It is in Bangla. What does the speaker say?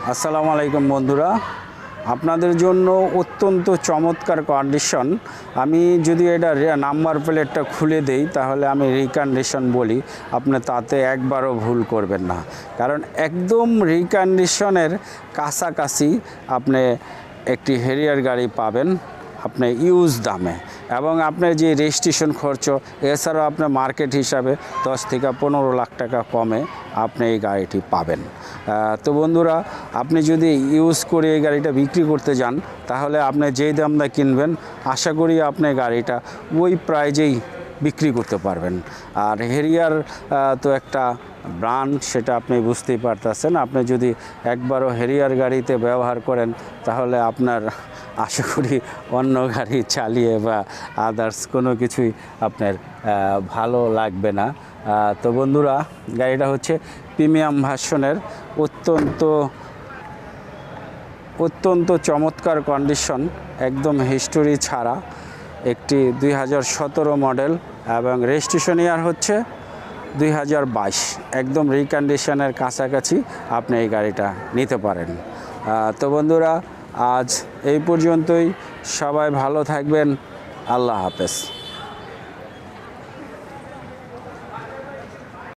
আসসালামু আলাইকুম বন্ধুরা, আপনাদের জন্য অত্যন্ত চমৎকার কন্ডিশন। আমি যদি এটা নাম্বার প্লেটটা খুলে দেই তাহলে আমি রিকন্ডিশন বলি, আপনি তাতে একবারও ভুল করবেন না, কারণ একদম রিকন্ডিশনের কাছাকাছি আপনি একটি হেরিয়ার গাড়ি পাবেন আপনি ইউজ দামে, এবং আপনার যে রেজিস্ট্রেশন খরচ এছাড়াও আপনার মার্কেট হিসাবে 10 থেকে 15 লাখ টাকা কমে আপনি এই গাড়িটি পাবেন। তো বন্ধুরা, আপনি যদি ইউজ করে এই গাড়িটা বিক্রি করতে যান তাহলে আপনি যেই দামটা কিনবেন আশা করি আপনি গাড়িটা ওই প্রাইজেই বিক্রি করতে পারবেন। আর হেরিয়ার তো একটা ব্র্যান্ড, সেটা আপনি বুঝতেই পারতেছেন। আপনি যদি একবারও হেরিয়ার গাড়িতে ব্যবহার করেন তাহলে আপনার আশা করি অন্য গাড়ি চালিয়ে বা আদার্স কোনো কিছুই আপনার ভালো লাগবে না। তো বন্ধুরা, গাড়িটা হচ্ছে প্রিমিয়াম ভার্সনের অত্যন্ত চমৎকার কন্ডিশন, একদম হিস্টোরি ছাড়া একটি 2017 মডেল এবং রেজিস্ট্রেশন ইয়ার হচ্ছে 2022। একদম রিকন্ডিশনের কাছাকাছি আপনি এই গাড়িটা নিতে পারেন। তো বন্ধুরা, আজ এই পর্যন্তই। সবাই ভালো থাকবেন। আল্লাহ হাফেজ।